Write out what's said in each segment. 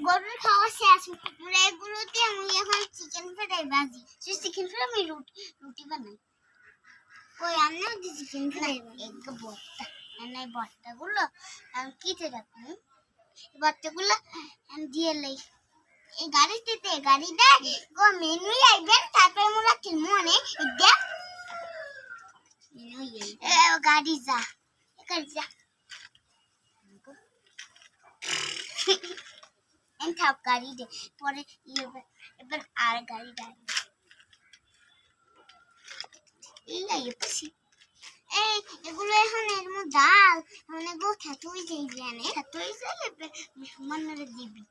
গরুর খাওয়া শেষ এগুলোতে আমি এখন চিকেন ফ্রাই ভাজি চিকেন ফ্রাই আমি রুটি বানাই ওই আমিও চিকেন ফ্রাই এক বস্তা এই বস্তাগুলো আমি কেটে রাখবো বস্তাগুলো দিয়ে লাই এই গাড়িটা গো মেনু আইবেন তারপরে মোরা কিনবো অনেক দেখ গাড়ি যা গাড়ি দে পরে এবার আর গাড়ি এগুলো এখন এর মধ্যে ডাল মানে গো থাতুই যাই জানে থাতুই যাই মেহমানরে দিবি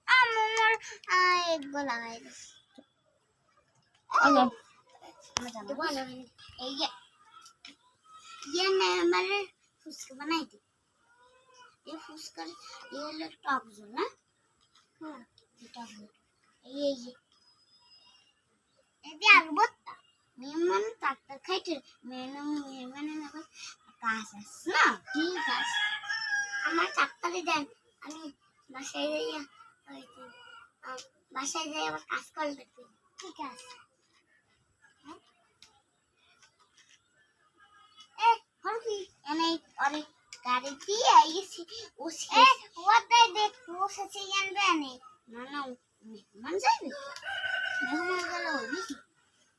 আমার এগুলো লাগাই দিস এই ये ने हमारे फुसका बनाई थी ये फुसका ये लो टॉप जो ना हाँ टॉप ये आलू बत्ता मेहमान ताकत खाइते मेहमान ने बस कासस ना ठीक है हमारे ताकत दें अने बासाय जाइए बस कास कर देते ठीक है अरे गाड़ी दिया ये उसके what they वो सच्ची जानते हैं ना मेहमान जाएंगे मेहमान चलो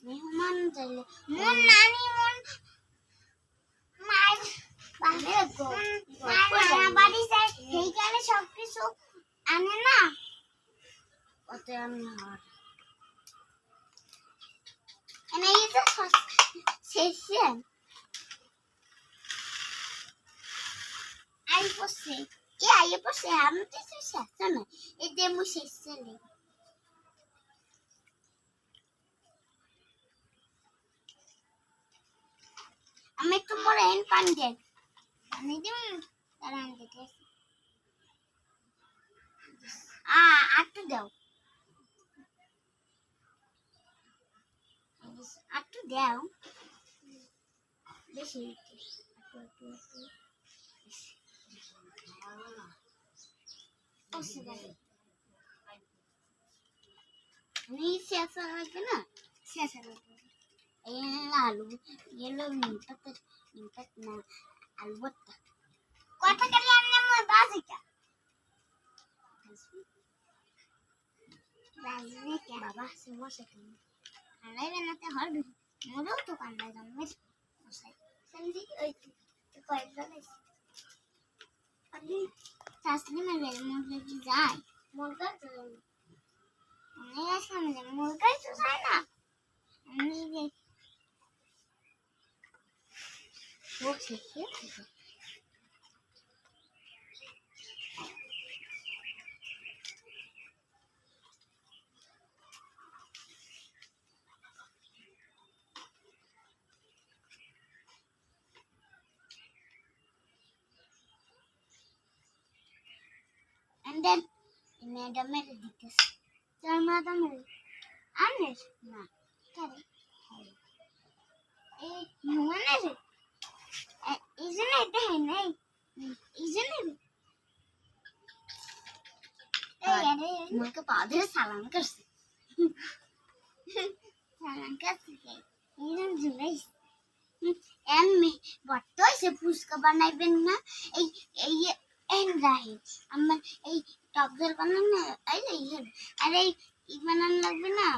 मेहमान चले मन नानी मन मार बाहर गो मार बाड़ी से हे काले सब किसु आने ना ओते अन्ना and I use a session I was saying, yeah, you were saying, I'm not saying, it demo says silly. I make tomorrow and pandit. I need him around the test. After the after down. This is नहीं से ऐसा है ना শেষালো এই আলু গেলো নিমপাত না আলু ভর্তা কথা কালি আমি মই বাজিটা বাজি কে বাবা সমস্যা কি আলাই বানাতে হবে মোরও তো কান্না জমে समझी ওই তো কয়টা নেই আমি শাস্ত্রী মেলে মুরগি কি যায় মুরগা তো আমি আসলে মুরগাই তো যায় না আমি যে বলছি কি and then madam এর দিতেছ তোর madam এর আনের না করে এই মানে রে এই জন্য এটা হয় নাই এই জন্য এই আরে মুকে পাদে সালাম করছে সালাম করছে এই জন্য জুলাই এমনি বট্টই সে ফুসকা বানাইবেন না এই এই এন রাহি আমার এই টকদের বানান না এই আরে ই বানান লাগবে না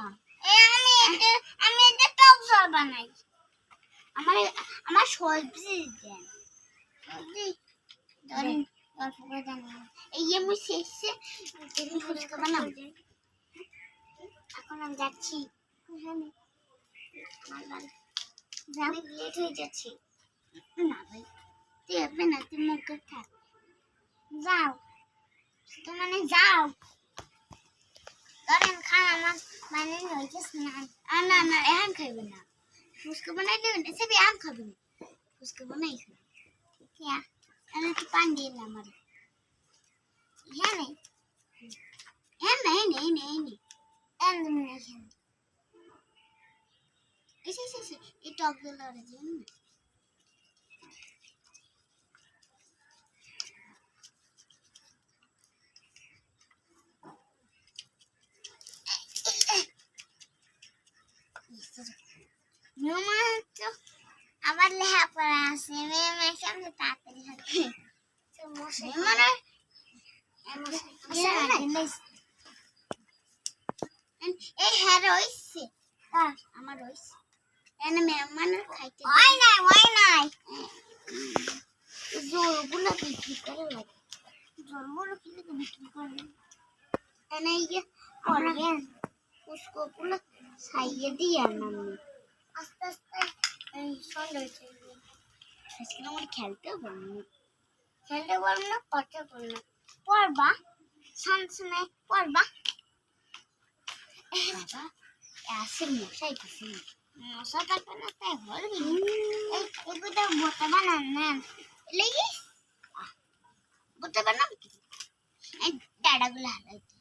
আমি এটা টক জল বানাই আমার সবজি দেন সবজি ধরেন অল্প করে দেন এই আমি শেষে তুমি ফুসকা বানাও এখন আমি যাচ্ছি যাবে লেট হয়ে যাচ্ছে না ভাই তুই হবে না তুই মুখ থাক যাও তো মানে যাও ধরেন খান আমার মানে হয়েছে না না না এখন খাইবে না ফুসকা বানাই দেবেন সে এখন খাবে না ফুসকা বানাই খাবে আমি একটু পান দিয়ে আমার হ্যাঁ নেই হ্যাঁ নেই নেই নেই নেই এসে এই টক গুলো জন্য আবার লেখাপড়া আছে মেয়ে সামনে তাড়াতাড়ি হবে এই হ্যাঁ রয়েছে আমার রয়েছে এনে মেহমানের খাইতে হয় নাই জোরগুলো বিক্রি করে লাগে জোরগুলো কিনে বিক্রি করে এনে ইয়ে করবেন পুষ্পগুলো ছাইয়ে দিয়ে আনলাম আস্তে আস্তে এই সন্ধ্যা আজকে আমার খেলতেও পারবো না পড়তে পারবো না পড়বা সামনে পড়বা বাবা আসে মশাই কিছু মশা থাকবে না তাই বলবি এগুলো বোতা বানান না লেগে বোতা বানান এই ডাড়াগুলো হালাইতে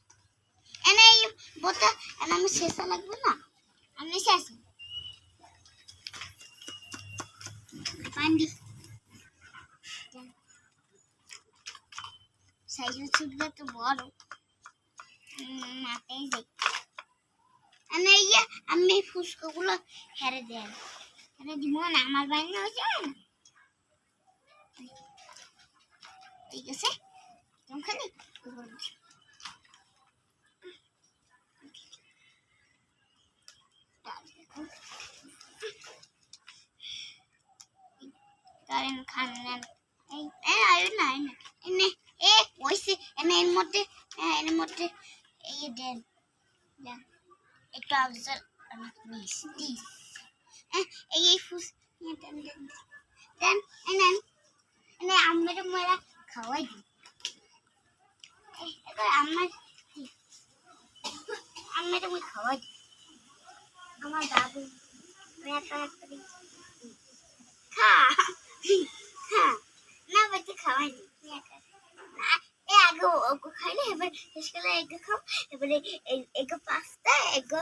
এনে এই বোতা এনে আমি শেষা লাগবে না আমি শেষ পান্ডি সাইকেল ছুটবে তো বড় মাথায় যাই এনে ইয়ে আমি ফুসকাগুলো হেরে দেন হেরে দিব না আমার বাড়ি হয়েছে না ঠিক আছে খালি করেন খান নেন এই আয় না এনে এ ওইসে এনে এর মধ্যে এই দেন দেন একটু অবজার অনেক মিষ্টি এই ফুস দেন দেন দেন এনে আমার মেরা খাওয়াই দিই এবার আমার মই খাওয়াই দিই আমার বাবু খা খা না বাচ্চা খাওয়াই দিই আগে ওকে খাইলে এবার শেষ করে এগে খাও এবারে এগে পাস্তা এগে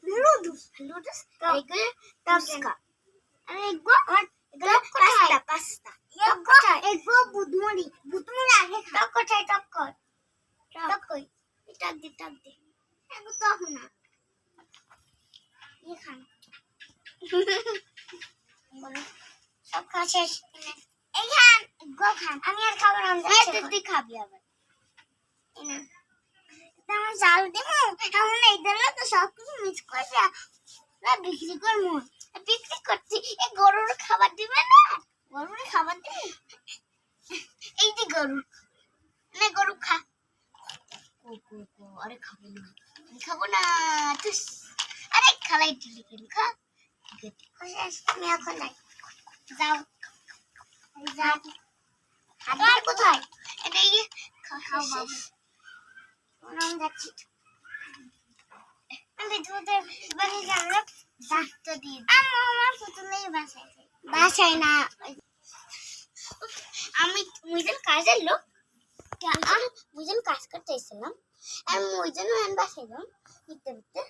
নুডলস এগে টপকা আর এগে পাস্তা এগে বুদমুড়ি আগে টক কোথায় টক কই টক দে এগে টক না খান সব খাওয়া শেষ এই খান গো খান আমি আর খাবো না তুই খাবি আবার আমার জাল দিব এমন এই দিল তো সব কিছু মিক্স করে বিক্রি করবো বিক্রি করছি এই গরুর খাবার দিবে না গরুর খাবার দিবে এই যে গরু না গরু খা আরে খাবো না আমি খাবো না তুস আরে খালাই টিলি খেলি খা আমি এখন নাই যাও যাও আবার কোথায় এটা এই খাও বাবু নাম যাচ্ছি আমি দুধের বানিয়ে জানলাম ডাক্তার দিয়ে আমার পুতুলেই বাসায় না আমি মুইজন কাজের লোক মুইজন কাজ করতে এসেছিলাম আর মুইজন বাসায় যাম নিতে নিতে